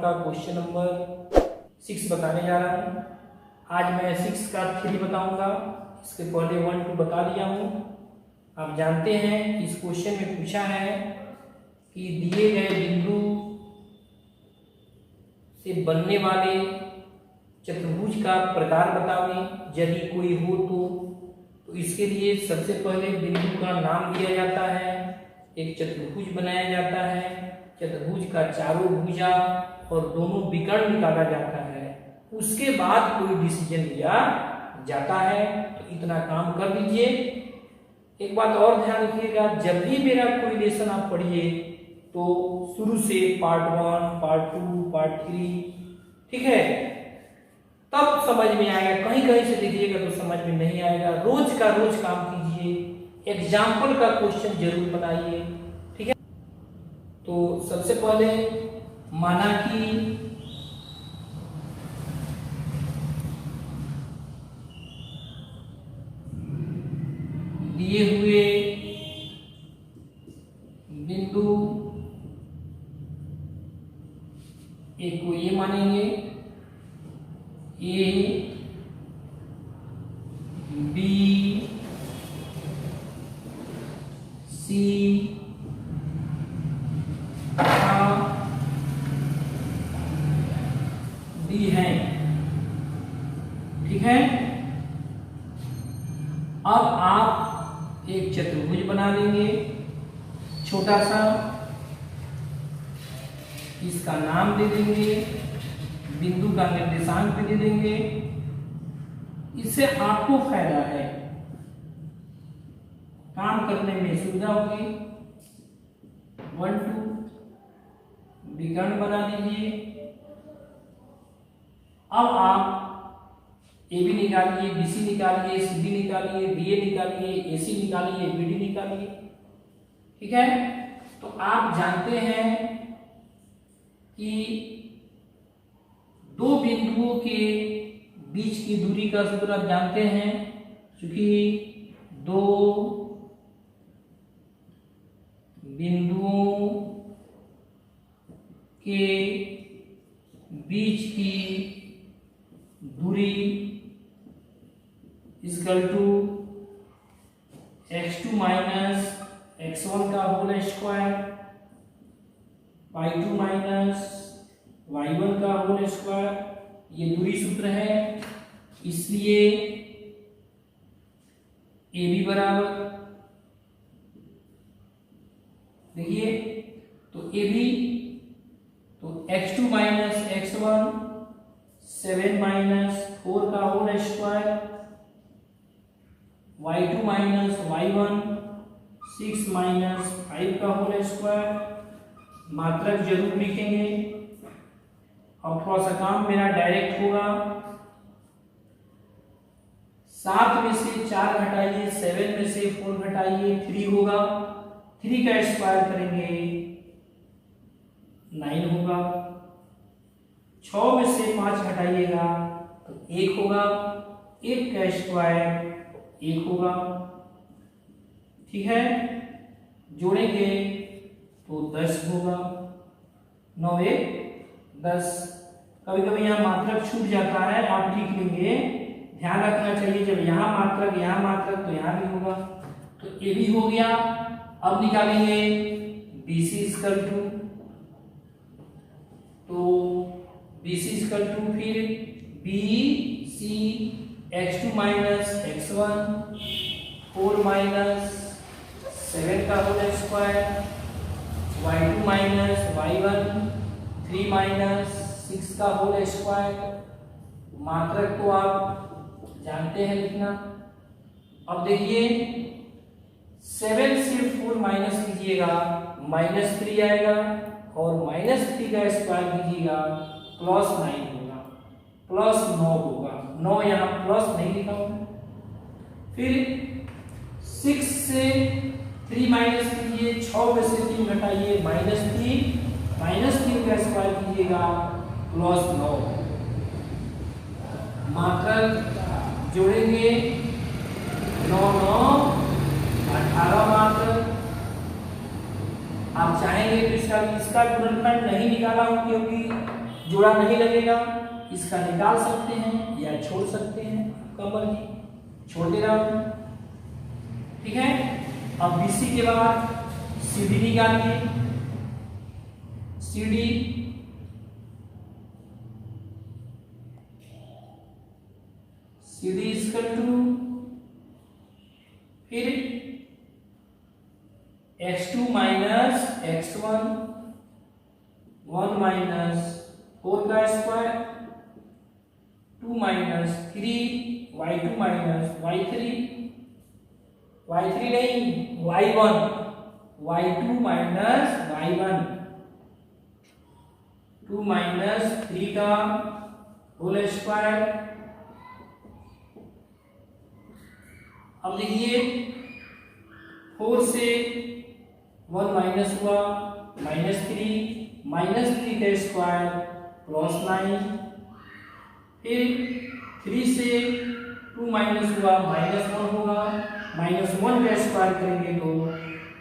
का question number 6 बताने जा रहा हूँ। आज मैं 6 का 3 बताऊंगा। इसके पहले 1 2 बता दिया हूँ। आप जानते हैं इस क्वेश्चन में पूछा है कि दिए गए बिंदु से बनने वाले चतुर्भुज का प्रकार बतावें यदि कोई हो तो इसके लिए सबसे पहले बिंदु का नाम दिया जाता है, एक चतुर्भुज बनाया जाता है, चतुर्भुज का चारों भुजा और दोनों विकर्ण निकाला जाता है, उसके बाद कोई डिसीजन लिया जाता है। तो इतना काम कर दीजिए। एक बात और ध्यान रखिएगा, जब भी मेरा कोई लेसन आप पढ़िए तो शुरू से पार्ट 1, पार्ट 2, पार्ट 3, ठीक है, तब समझ में आएगा। कहीं कहीं से देखिएगा तो समझ में नहीं आएगा। रोज का रोज काम कीजिए, एग्जाम्पल का क्वेश्चन जरूर बनाइए, ठीक है। तो सबसे पहले माना कि दिए हुए बिंदु एक को ये मानेंगे, ए बी सी डी है, ठीक है। अब आप एक चतुर्भुज बना लेंगे छोटा सा, इसका नाम दे देंगे, बिंदु का निर्देशांक भी दे देंगे। इससे आपको फायदा है, काम करने में सुविधा होगी। 1 2 विकर्ण बना दीजिए। अब आप ए बी निकालिए, बी सी निकालिए, सी डी निकालिए, डी ए निकालिए, ए सी निकालिए, बी डी निकालिए, ठीक है। तो आप जानते हैं कि दो बिंदुओं के बीच की दूरी का सूत्र आप जानते हैं, क्योंकि दो बिंदुओं के बीच की दूरी equal to x2 minus x1 का whole square, y2 minus y1 का होल स्क्वायर, ये दूरी सूत्र है। इसलिए ए बी बराबर, देखिए तो ए बी तो x2 माइनस x1 7 माइनस 4 का whole square, y2 minus y1 6 minus 5 का होल स्क्वायर। मात्रक जरूर लिखेंगे। अब थोड़ा सा काम मेरा डायरेक्ट होगा। 7 में से 4 घटाइए, 7 में से 4 घटाइए, 3 होगा। 3 का स्क्वायर करेंगे 9 होगा। 6 में से 5 घटाइएगा तो 1 होगा। 1 का स्क्वायर 1 होगा, ठीक है। जोड़ेंगे तो 10 होगा। 9 1 10। कभी कभी यहाँ मात्रक छूट जाता है, आप लिख लेंगे। ध्यान रखना चाहिए, जब यहाँ मात्रक तो यहाँ भी होगा। तो ए भी हो गया। अब निकालेंगे बी सी इक्वल टू, तो बी सी इक्वल टू फिर B C x2 minus x1 4 minus 7 का whole square, y2 minus y1 3 minus 6 का होल स्क्वायर। मात्रक तो आप जानते हैं लिखना। अब देखिए 7 से 4 माइनस कीजिएगा, -3 आएगा, और -3 का स्क्वायर कीजिएगा +9 होगा, +9 होगा। 9 यहाँ प्लस नहीं लिखा हूं। फिर 6 से 3 माइनस कीजिए, 6 में से 3 घटाइए, -3 का स्क्वायर कीजिएगा +9। मात्रक जोड़ेंगे 9 9 18 मात्रक। आप चाहेंगे तो इसका गुणनफल नहीं निकाला हूं, क्योंकि जोड़ा नहीं लगेगा, इसका निकाल सकते हैं या छोड़ सकते हैं, आपका मर्जी, छोड़ दे रहा हूं। ठीक है, अब BC के बाद CD निकालिए। CD इक्वल टू फिर x2 माइनस x1 1 माइनस 4 का square 2 minus 3 y2 minus y3 नहीं y1 y2 minus y1 2 minus 3 का होल स्क्वायर। अब देखिए 4 से 1 माइनस हुआ -3 का स्क्वायर +9, फिर 3 से 2 माइनस हुआ -1 होगा, -1 का स्क्वायर करेंगे तो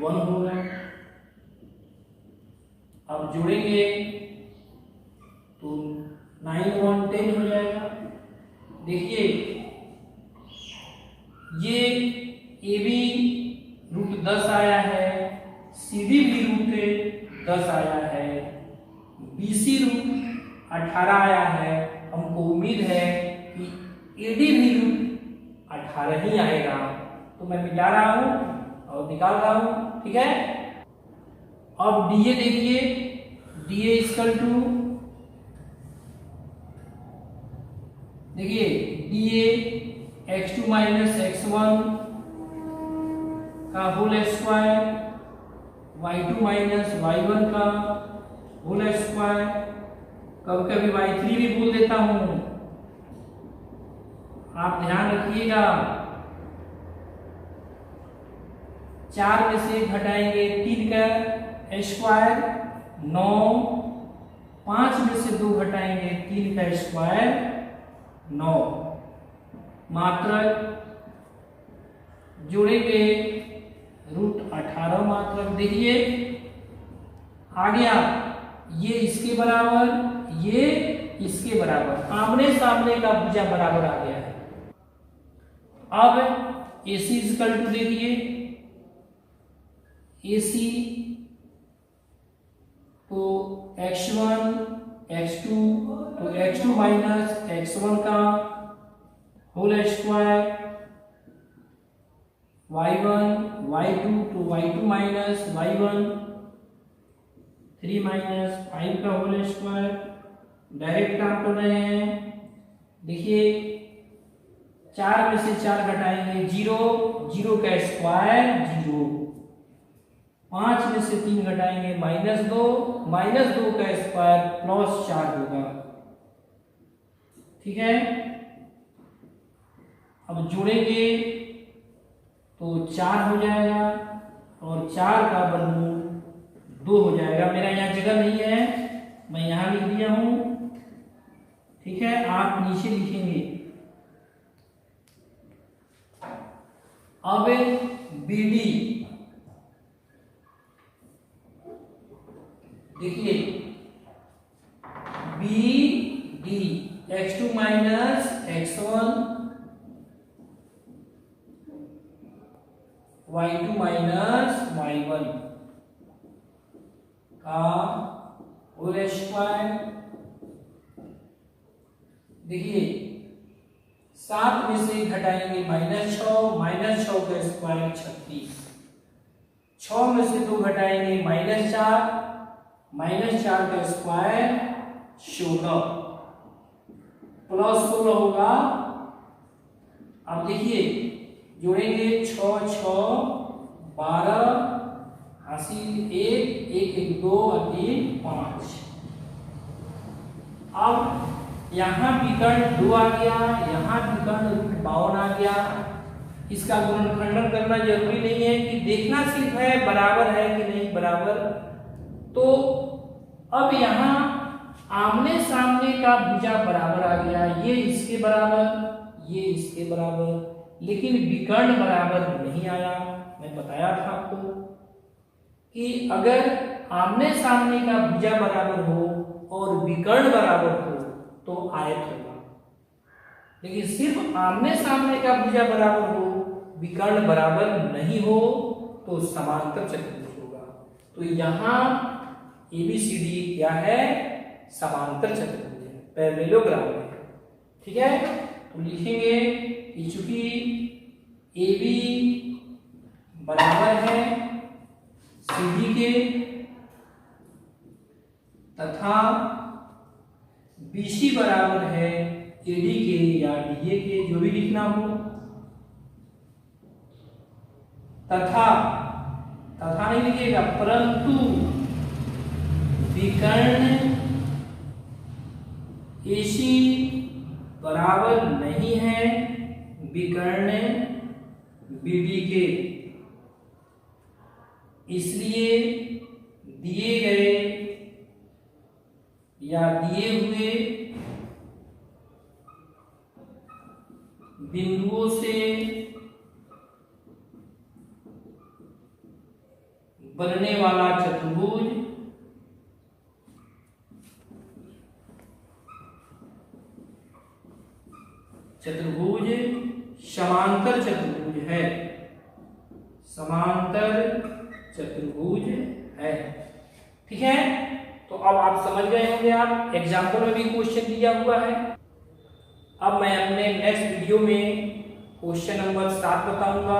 1 होगा। अब जोड़ेंगे तो 9 1 10 हो जाएगा। देखिए ये AB रूट 10 आया है, CD भी रूट 10 आया है, BC रूट 18 आया है। हमको उम्मीद है कि AD भी रूट 18 ही आएगा, तो मैं मिटा रहा हूं और निकाल रहा हूं। ठीक है, अब DA देखिए, DA इक्वल टू देखिए DA x2 माइनस x1 का whole square y2 minus y1 का होल स्क्वायर, कभी कभी y3 भी बोल देता हूं, आप ध्यान रखिएगा। 4 में से घटाएंगे 3 का स्क्वायर 9, 5 में से 2 घटाएंगे 3 का स्क्वायर 9, मात्रक जोड़ेंगे रूट 18 मात्रक। देखिए आ गया, ये इसके बराबर, ये इसके बराबर, आमने सामने का भुजा बराबर आ गया है। अब AC इक्वल टू देखिए, AC तो x1 x2 तो x2 माइनस x1 का होल स्क्वायर, y1 y2 तो y2 माइनस y1 3 माइनस 5 का होल स्क्वायर। डायरेक्ट काम कर रहे हैं। देखिए 4 में से 4 घटाएंगे 0, 0 का स्क्वायर 0, 5 में से 3 घटाएंगे -2, -2 का स्क्वायर +4 होगा। ठीक है, अब जोड़ेंगे तो 4 हो जाएगा और 4 का वर्गमूल 2 हो जाएगा। मेरा यहाँ जगह नहीं है, मैं यहाँ लिख दिया हूं। ठीक है, आप नीचे लिखेंगे। अब BD देखिए, BD x2 minus x1 y2 minus y1 का होल स्क्वायर। देखिए 7 में से घटाएंगे -6 का स्क्वायर 36, 6 में से 2 घटाएंगे -4 का स्क्वायर 16 +16 होगा। अब देखिए जोड़ेंगे 6 6 12 हासिल 1 1 2 और 3 5। अब यहाँ विकर्ण 2 आ गया, यहाँ विकर्ण √52 आ गया। इसका गुणनखंडन करना जरूरी नहीं है, कि देखना सिर्फ है बराबर है कि नहीं बराबर। तो अब यहाँ आमने सामने का भुजा बराबर आ गया, ये इसके बराबर, ये इसके बराबर, लेकिन विकर्ण बराबर नहीं आया। मैं बताया था आपको कि अगर आमने सामने का भुजा बराबर हो और विकर्ण बराबर हो तो आयत होगा, लेकिन सिर्फ आमने सामने का भुजा बराबर हो, विकर्ण बराबर नहीं हो तो समांतर चतुर्भुज होगा। तो यहाँ ABCD क्या है? समांतर चतुर्भुज है, पैरेललोग्राम है। ठीक है, तो लिखेंगे कि चूंकि AB बराबर है CD के तथा BC बराबर है AD के या DA के, जो भी लिखना हो, तथा नहीं लिखिएगा, परंतु विकर्ण AC बराबर नहीं है विकर्ण BD के, इसलिए दिए गए या दिए हुए बिंदुओं से बनने वाला चतुर्भुज समांतर चतुर्भुज है, समांतर चतुर्भुज है। ठीक है, तो अब आप समझ गए होंगे, आप एग्जाम्पल में भी क्वेश्चन दिया हुआ है। अब मैं अपने नेक्स्ट वीडियो में क्वेश्चन नंबर 7 बताऊंगा।